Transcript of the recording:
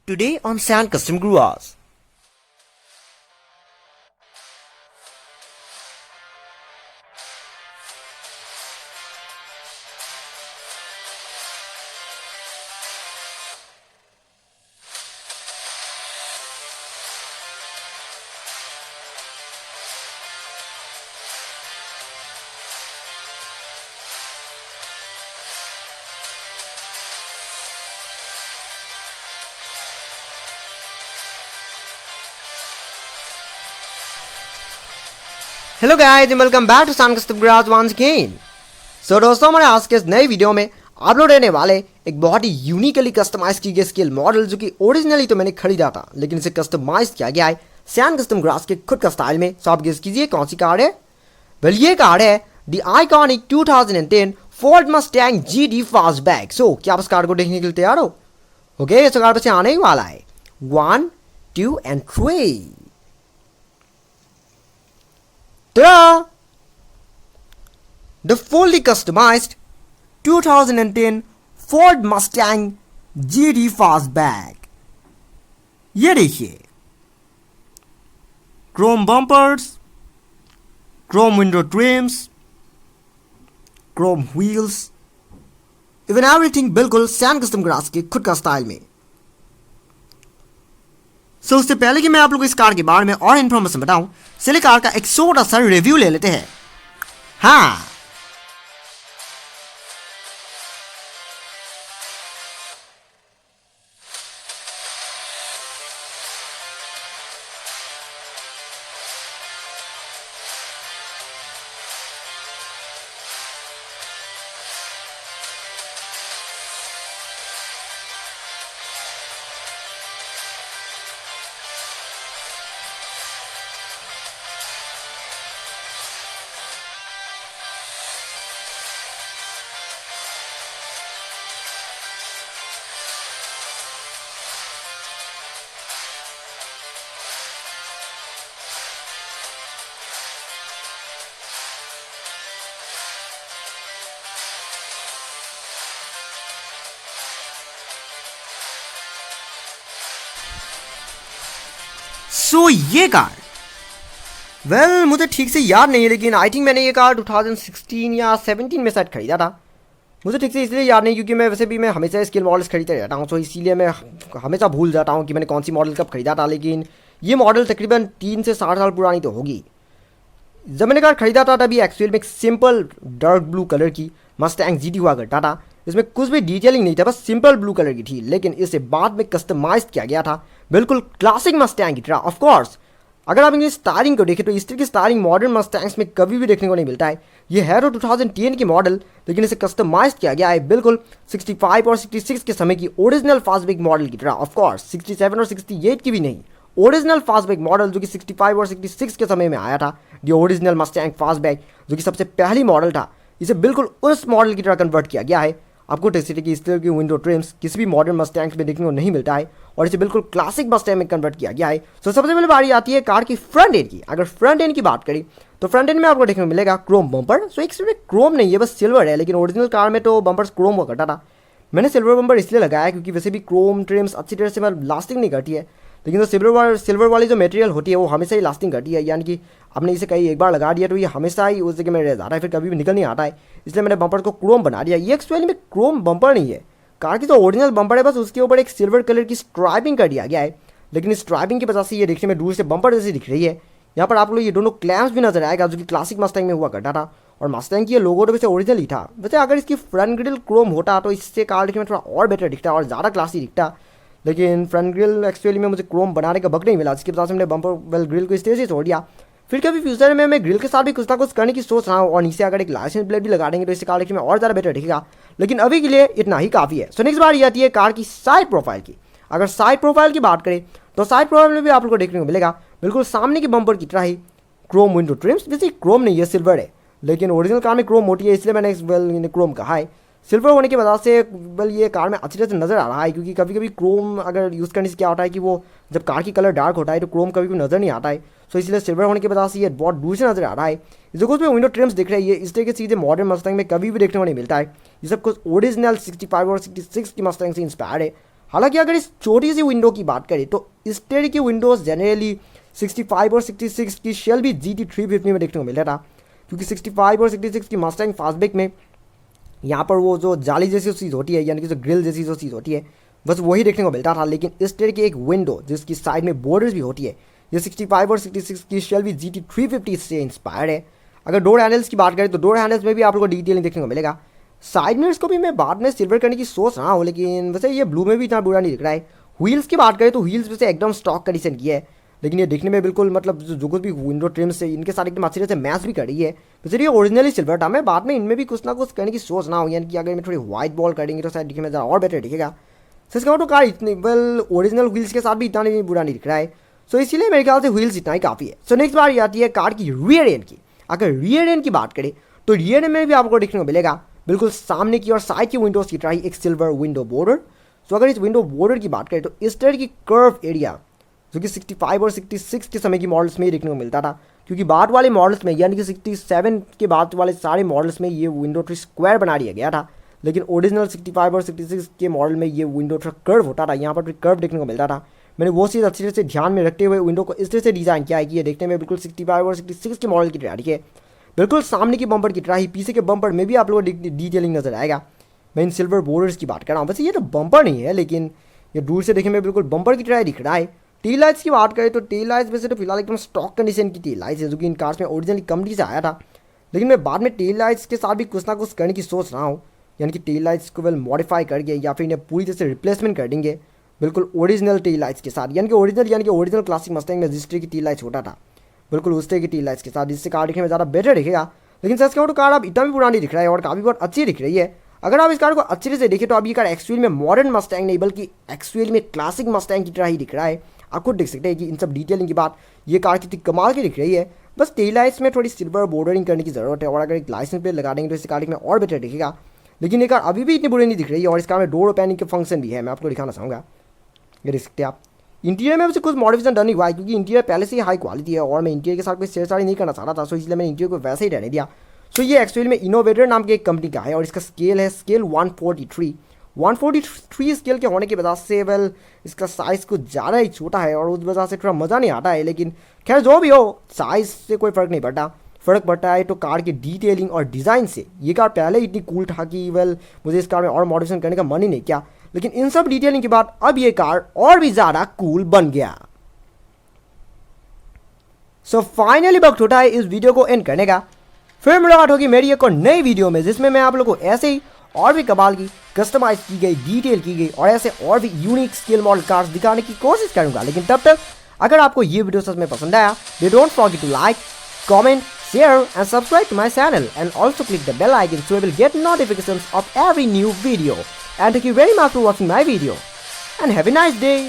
Today on Sand Custom Grooves. Hello guys and welcome back to Sand Custom Grooves once again. So दोस्तों, हमारे आज के इस नए वीडियो में आप लोग रहने वाले एक बहुत ही यूनिकली कस्टमाइज की गई स्केल मॉडल, जो कि ओरिजिनली तो मैंने खरीदा था लेकिन इसे कस्टमाइज किया गया है सैंड कस्टम ग्रूव्स के खुद का स्टाइल में। सो आप गेस कीजिए कौन सी कार है। वेल, ये कार है the iconic 2010 Ford Mustang GT fastback. So क्या आप इस कार को देखने के लिए तैयार हो? ओके, इस कार पर से आने ही वाला है 1, 2 and 3। The fully customized 2010 Ford Mustang GT Fastback। ये देखिए, Chrome bumpers, Chrome window TRIMS, Chrome wheels, even everything बिल्कुल सैंड कस्टम ग्रूव्स के खुद का स्टाइल में। सो उससे पहले कि मैं आप लोगों को इस कार के बारे में और इन्फॉर्मेशन बताऊं, चलिए कार का एक छोटा सा रिव्यू ले लेते हैं। हाँ, सो ये कार, वेल मुझे ठीक से याद नहीं है लेकिन आई थिंक मैंने ये कार 2016 या 17 में शायद खरीदा था। मुझे ठीक से इसलिए याद नहीं क्योंकि मैं वैसे भी मैं हमेशा स्केल मॉडल्स खरीदते रहता हूँ, तो इसीलिए मैं हमेशा भूल जाता हूँ कि मैंने कौन सी मॉडल कब खरीदा था। लेकिन ये मॉडल तकरीबन 3 से 7 साल पुरानी तो होगी। जब मैंने कार खरीदा था तभी एक्चुअल में एक सिंपल डार्क ब्लू कलर की मस्टैंग GT हुआ करता था। इसमें कुछ भी डिटेलिंग नहीं था, बस सिंपल ब्लू कलर की थी, लेकिन इसे बाद में कस्टमाइज किया गया था बिल्कुल क्लासिक मस्टैंग की तरह। ऑफ कोर्स अगर आप इनकी स्टाइलिंग को देखें तो इस तरह की स्टाइलिंग मॉडर्न मस्टैंग्स में कभी भी देखने को नहीं मिलता है। ये है तो 2010 की मॉडल, लेकिन इसे कस्टमाइज किया गया है बिल्कुल 65 और 66 के समय की ओरिजिनल फास्टबैक मॉडल की तरह। ऑफ कोर्स 67 और 68 की भी नहीं, ओरिजिनल फास्टबैक मॉडल जो कि 65 और 66 के समय में आया था। ये ओरिजिनल मस्टैंग फास्टबैक जो कि सबसे पहली मॉडल था, इसे बिल्कुल उस मॉडल की तरह कन्वर्ट किया गया है। आपको टेक्सचर की इस तरह की विंडो ट्रिम्स किसी भी मॉडर्न मस्टैंग्स में देखने को नहीं मिलता है और इसे बिल्कुल क्लासिक मस्टैंग में कन्वर्ट किया गया है। तो सबसे पहले बारी आती है कार की फ्रंट एंड की। अगर फ्रंट एंड की बात करें तो फ्रंट एंड में आपको देखने को मिलेगा क्रोम बम्पर। सो एक क्रोम नहीं है, बस सिल्वर है, लेकिन ओरिजिनल कार में तो बम्पर्स क्रोम हुआ करता था। मैंने सिल्वर बम्पर इसलिए लगाया क्योंकि वैसे भी क्रोम ट्रिम्स अच्छी तरह से लास्टिंग नहीं करती है, लेकिन तो सिल्वर वाली जो मटेरियल होती है वो हमेशा ही लास्टिंग करती है। यानी कि आपने इसे कहीं एक बार लगा दिया तो ये हमेशा ही उस जगह में रह जाता है, फिर कभी भी निकल नहीं आता है। इसलिए मैंने बम्पर को क्रोम बना दिया। ये एक्चुअली में क्रोम बम्पर नहीं है, कार की तो ओरिजिनल बम्पर है, बस उसके ऊपर एक सिल्वर कलर की स्ट्राइपिंग कर दिया गया है। लेकिन इस स्ट्राइपिंग की वजह से ये देखने में दूर से बम्पर जैसी दिख रही है। यहाँ पर आप लोग ये दोनों क्लैम्प्स भी नजर आएगा जो कि क्लासिक मस्टैंग में हुआ करता था, और मस्टैंग की ये लोगो तो वैसे ओरिजिनल ही था। वैसे अगर इसकी फ्रंट ग्रिल क्रोम होता तो इससे कार देखने में थोड़ा और बेटर दिखता और ज़्यादा क्लासी दिखता, लेकिन फ्रंट ग्रिल एक्चुअली में मुझे क्रोम बनाने का वक्त नहीं मिला, जिसकी वजह से मैंने बम्पर वेल ग्रिल को इस तरह से छोड़ दिया। फिर कभी फ्यूचर में मैं ग्रिल के साथ भी कुछ ना कुछ करने की सोच रहा हूँ, और नीचे अगर एक लाइसेंस प्लेट भी लगा देंगे तो इससे कार देखने में और ज़्यादा बेटर दिखेगा, लेकिन अभी के लिए इतना ही काफ़ी है। सो नेक्स्ट बार ये आती है कार की साइड प्रोफाइल की। अगर साइड प्रोफाइल की बात करें तो साइड प्रोफाइल में भी आप लोग को देखने को मिलेगा बिल्कुल सामने की बम्पर की तरह ही क्रोम विंडो ट्रिम्स। वैसे क्रोम नहीं है, सिल्वर है, लेकिन ओरिजिनल कार में क्रोम होती है, इसलिए मैंने वेल क्रोम कहा है। सिल्वर होने की वजह से वेल ये कार में अच्छी तरह से नज़र आ रहा है, क्योंकि कभी कभी क्रोम अगर यूज़ करने से क्या होता है कि वो जब कार की कलर डार्क होता है तो क्रोम कभी भी नज़र नहीं आता है। सो इसलिए सिल्वर होने की वजह से ये बहुत दूर से नज़र आ रहा है। जो कुछ भी विंडो ट्रिम्स दिख रही है इस तरह के चीज़ें मॉडर्न मस्टैंग में कभी भी देखने को नहीं मिलता है। ये सब कुछ ओरिजिनल 65 और 66 की मस्टैंग से इंस्पायर है। हालांकि अगर इस छोटी सी विंडो की बात करें तो इस तरह की विंडोज़ जनरली 65 और 66 की शेल्बी GT350 में देखने को मिल रहा था, क्योंकि 65 और 66 की मस्टैंग फास्टबैक में यहाँ पर वो जो जाली जैसी चीज़ होती है, यानी कि जो ग्रिल जैसी जो चीज़ होती है, बस वही देखने को मिलता था। लेकिन इस तरह की एक विंडो जिसकी साइड में बॉर्डर्स भी होती है, ये 65 और 66 की शेल्बी GT350 से इंस्पायर्ड है। अगर डोर हैंडल्स की बात करें तो डोर हैंडल्स में भी आप लोगों को डिटेलिंग देखने को मिलेगा। साइड मिरर्स को भी मैं बाद में सिल्वर करने की सोच रहा हूँ, लेकिन वैसे ये ब्लू में भी इतना बुरा नहीं दिख रहा है। व्हील्स की बात करें तो व्हील्स वैसे एकदम स्टॉक कंडीशन की है, लेकिन ये देखने में बिल्कुल मतलब जो कुछ भी विंडो ट्रिम्स है इनके साथ एकदम अच्छी तरह से मैच भी कर रही है। वैसे ये ओरिजिनली सिल्वर था, मैं बाद में इनमें भी कुछ ना कुछ करने की सोच रहा हूँ, यानी कि अगर मैं थोड़ी व्हाइट बॉल करेंगे तो शायद दिखने में ज़रा और बेटर दिखेगा। सच कहूँ तो कार इतनी वेल ओरिजिनल व्हील्स के साथ भी इतना नहीं बुरा नहीं दिख रहा है, सो इसीलिए मेरे ख्याल से व्हील्स इतना ही काफ़ी है। सो नेक्स्ट बार आती है कार की रियर एंड की। अगर रियर एंड की बात करें तो रियर एंड में भी आपको देखने को मिलेगा बिल्कुल सामने की और साइड की विंडोज़ की तरह ही एक सिल्वर विंडो बॉर्डर। सो अगर इस विंडो बॉर्डर की बात करें तो इस तरह की कर्व एरिया जो कि 65 और 66 के समय की मॉडल्स में ही देखने को मिलता था, क्योंकि बाद वाले मॉडल्स में यानी कि 67 के बाद वाले सारे मॉडल्स में ये विंडो ट्री स्क्वायर बना दिया गया था, लेकिन ओरिजिनल 65 और 66 के मॉडल में ये विंडो ट्री कर्व होता था, यहाँ पर कर्व देखने को मिलता था। मैंने वो चीज़ अच्छी तरह से ध्यान में रखते हुए विंडो को इस तरह से डिज़ाइन किया है कि ये देखने में बिल्कुल 65 और 66 के मॉडल की तरह है, बिल्कुल सामने की बम्पर की तरह ही। पीछे के बम्पर में भी आप लोगों को डिटेलिंग नजर आएगा। मैं इन सिल्वर बॉर्डर्स की बात कर रहा हूँ, वैसे ये तो बम्पर नहीं है, लेकिन ये दूर से देखने में बिल्कुल बम्पर की तरह दिख रहा है। टेल लाइट्स की बात करें तो टेल लाइट्स वैसे तो फिलहाल एकदम स्टॉक कंडीशन की टेल लाइट्स है, जो कि इन कार्स में ओरिजिनली कंपनी से आया था, लेकिन मैं बाद में टेल लाइट्स के साथ भी कुछ ना कुछ करने की सोच रहा हूँ, यानी कि टेल लाइट्स को वेल मॉडिफाई करके या फिर इन्हें पूरी तरह से रिप्लेसमेंट कर देंगे बिल्कुल ओरिजिनल टेल लाइट्स के साथ, यानी कि ओरिजिनल क्लासिक मस्टैंग में जिस तरह की टेल लाइट्स होता था बिल्कुल उस तरह की टेल लाइट्स के साथ, जिससे कार दिखने में ज़्यादा बेटर दिखेगा। लेकिन सच कहूँ तो कार अब इतना भी पुरानी दिख रहा है और काफ़ी बहुत अच्छी दिख रही है। अगर आप इस कार को अच्छे से देखें तो अब ये कार एक्चुअल में मॉडर्न मस्टैंग नहीं बल्कि एक्चुअल में क्लासिक मस्टैंग की तरह ही दिख रहा है। आप खुद देख सकते हैं कि इन सब डिटेलिंग के बाद ये कार कितनी कमाल की दिख रही है। बस टेल लाइट्स में थोड़ी सिल्वर बॉर्डरिंग करने की ज़रूरत है, और अगर एक लाइसेंस प्लेट लगा देंगे तो इस कार में और बेटर दिखेगा। लेकिन ये कार अभी भी इतनी बुरी नहीं दिख रही है, और इस कार में डोर ओपनिंग के फंक्शन भी है, मैं आपको दिखाना चाहूँगा। ये देख सकते हैं आप। इंटीरियर में वैसे कुछ मॉडिफिकेशन डन नहीं हुआ है, क्योंकि इंटीरियर पहले से ही हाई क्वालिटी है और मैं इंटीरियर के साथ कोई छेड़छाड़ी नहीं करना चाह रहा था, सो इसलिए मैंने इंटीरियर को वैसे ही रहने दिया। सो ये एक्चुअली में इनोवेटर नाम की एक कंपनी का है, और इसका स्केल है स्केल 143 स्केल के होने की वजह से वेल इसका साइज़ कुछ ज़्यादा ही छोटा है, और उस वजह से थोड़ा मज़ा नहीं आता है। लेकिन खैर जो भी हो, साइज़ से कोई फ़र्क नहीं पड़ता। फ़र्क पड़ता है तो कार की डिटेलिंग और डिज़ाइन से। ये कार पहले इतनी कूल था कि वेल मुझे इस कार में और मॉडिफिकेशन करने का मन ही नहीं किया, लेकिन इन सब डिटेलिंग के बाद अब ये कार और भी ज़्यादा कूल बन गया। सो फाइनली वक्त होता है इस वीडियो को एंड करने का। फिर मुलाकात होगी मेरी एक और नई वीडियो में, जिसमें मैं आप लोगों को ऐसे ही और भी कमाल की कस्टमाइज की गई, डिटेल की गई और ऐसे और भी यूनिक स्केल मॉडल कार्स दिखाने की कोशिश करूंगा। लेकिन तब तक अगर आपको ये वीडियो सच में पसंद आया, they don't forget to like, comment, share and subscribe to my channel, and also click the bell icon so you will get notifications of every new video. And thank you very much for watching my video, and have a nice day.